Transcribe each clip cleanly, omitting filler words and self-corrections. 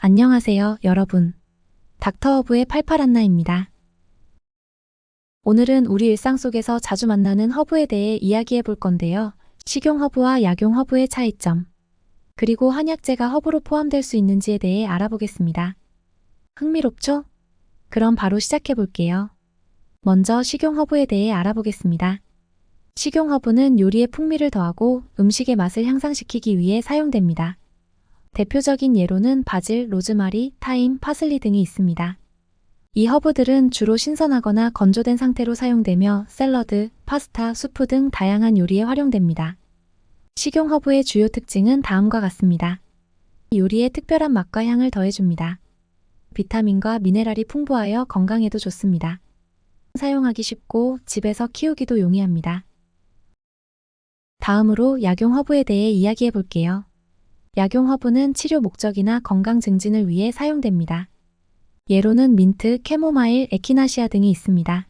안녕하세요, 여러분. 닥터허브의 팔팔한나입니다. 오늘은 우리 일상 속에서 자주 만나는 허브에 대해 이야기해 볼 건데요. 식용 허브와 약용 허브의 차이점, 그리고 한약재가 허브로 포함될 수 있는지에 대해 알아보겠습니다. 흥미롭죠? 그럼 바로 시작해 볼게요. 먼저 식용 허브에 대해 알아보겠습니다. 식용 허브는 요리에 풍미를 더하고 음식의 맛을 향상시키기 위해 사용됩니다. 대표적인 예로는 바질, 로즈마리, 타임, 파슬리 등이 있습니다. 이 허브들은 주로 신선하거나 건조된 상태로 사용되며 샐러드, 파스타, 수프 등 다양한 요리에 활용됩니다. 식용 허브의 주요 특징은 다음과 같습니다. 요리에 특별한 맛과 향을 더해줍니다. 비타민과 미네랄이 풍부하여 건강에도 좋습니다. 사용하기 쉽고 집에서 키우기도 용이합니다. 다음으로 약용 허브에 대해 이야기해 볼게요. 약용 허브는 치료 목적이나 건강 증진을 위해 사용됩니다. 예로는 민트, 캐모마일, 에키나시아 등이 있습니다.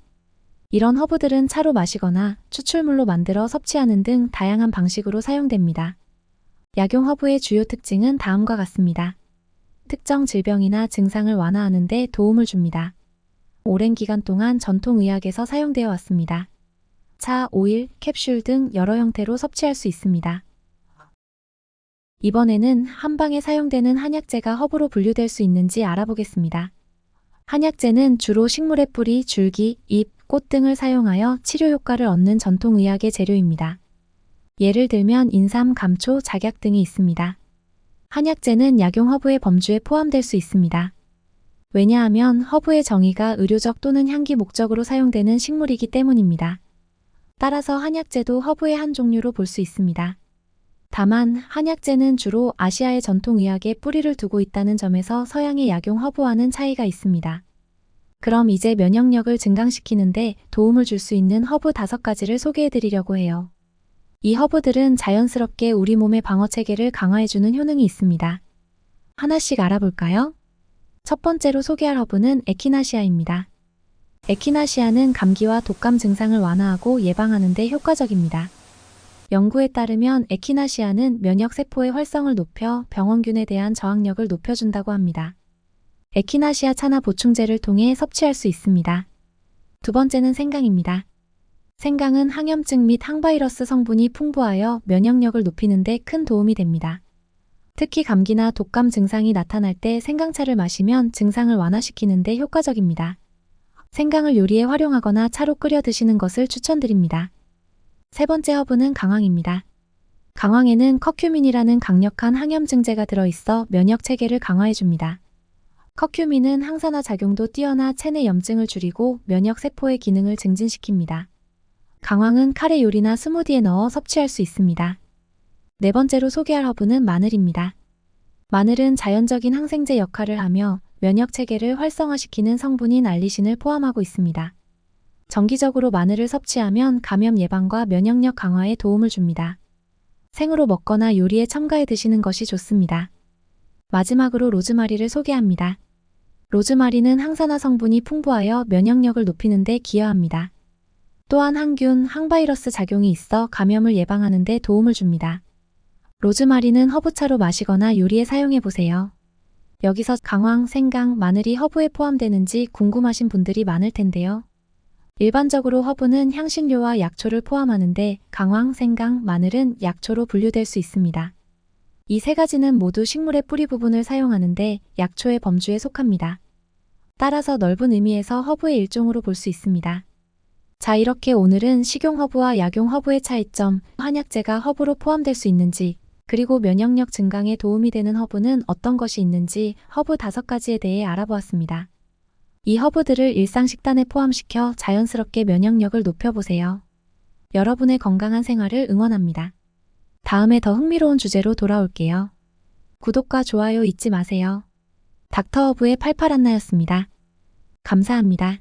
이런 허브들은 차로 마시거나 추출물로 만들어 섭취하는 등 다양한 방식으로 사용됩니다. 약용 허브의 주요 특징은 다음과 같습니다. 특정 질병이나 증상을 완화하는 데 도움을 줍니다. 오랜 기간 동안 전통의학에서 사용되어 왔습니다. 차, 오일, 캡슐 등 여러 형태로 섭취할 수 있습니다. 이번에는 한방에 사용되는 한약재가 허브로 분류될 수 있는지 알아보겠습니다. 한약재는 주로 식물의 뿌리, 줄기, 잎, 꽃 등을 사용하여 치료 효과를 얻는 전통의학의 재료입니다. 예를 들면 인삼, 감초, 작약 등이 있습니다. 한약재는 약용 허브의 범주에 포함될 수 있습니다. 왜냐하면 허브의 정의가 의료적 또는 향기 목적으로 사용되는 식물이기 때문입니다. 따라서 한약재도 허브의 한 종류로 볼 수 있습니다. 다만 한약재는 주로 아시아의 전통의학에 뿌리를 두고 있다는 점에서 서양의 약용 허브와는 차이가 있습니다. 그럼 이제 면역력을 증강시키는데 도움을 줄 수 있는 허브 5가지를 소개해 드리려고 해요. 이 허브들은 자연스럽게 우리 몸의 방어체계를 강화해주는 효능이 있습니다. 하나씩 알아볼까요? 첫 번째로 소개할 허브는 에키나시아입니다. 에키나시아는 감기와 독감 증상을 완화하고 예방하는 데 효과적입니다. 연구에 따르면 에키나시아는 면역세포의 활성을 높여 병원균에 대한 저항력을 높여준다고 합니다. 에키나시아 차나 보충제를 통해 섭취할 수 있습니다. 두 번째는 생강입니다. 생강은 항염증 및 항바이러스 성분이 풍부하여 면역력을 높이는 데 큰 도움이 됩니다. 특히 감기나 독감 증상이 나타날 때 생강차를 마시면 증상을 완화시키는 데 효과적입니다. 생강을 요리에 활용하거나 차로 끓여 드시는 것을 추천드립니다. 세 번째 허브는 강황입니다. 강황에는 커큐민이라는 강력한 항염증제가 들어있어 면역체계를 강화해줍니다. 커큐민은 항산화 작용도 뛰어나 체내 염증을 줄이고 면역세포의 기능을 증진시킵니다. 강황은 카레 요리나 스무디에 넣어 섭취할 수 있습니다. 네 번째로 소개할 허브는 마늘입니다. 마늘은 자연적인 항생제 역할을 하며 면역체계를 활성화시키는 성분인 알리신을 포함하고 있습니다. 정기적으로 마늘을 섭취하면 감염 예방과 면역력 강화에 도움을 줍니다. 생으로 먹거나 요리에 첨가해 드시는 것이 좋습니다. 마지막으로 로즈마리를 소개합니다. 로즈마리는 항산화 성분이 풍부하여 면역력을 높이는 데 기여합니다. 또한 항균, 항바이러스 작용이 있어 감염을 예방하는 데 도움을 줍니다. 로즈마리는 허브차로 마시거나 요리에 사용해 보세요. 여기서 강황, 생강, 마늘이 허브에 포함되는지 궁금하신 분들이 많을 텐데요. 일반적으로 허브는 향신료와 약초를 포함하는데 강황, 생강, 마늘은 약초로 분류될 수 있습니다. 이 세 가지는 모두 식물의 뿌리 부분을 사용하는데 약초의 범주에 속합니다. 따라서 넓은 의미에서 허브의 일종으로 볼 수 있습니다. 자, 이렇게 오늘은 식용 허브와 약용 허브의 차이점, 한약재가 허브로 포함될 수 있는지, 그리고 면역력 증강에 도움이 되는 허브는 어떤 것이 있는지 허브 5가지에 대해 알아보았습니다. 이 허브들을 일상 식단에 포함시켜 자연스럽게 면역력을 높여보세요. 여러분의 건강한 생활을 응원합니다. 다음에 더 흥미로운 주제로 돌아올게요. 구독과 좋아요 잊지 마세요. 닥터허브의 팔팔한나였습니다. 감사합니다.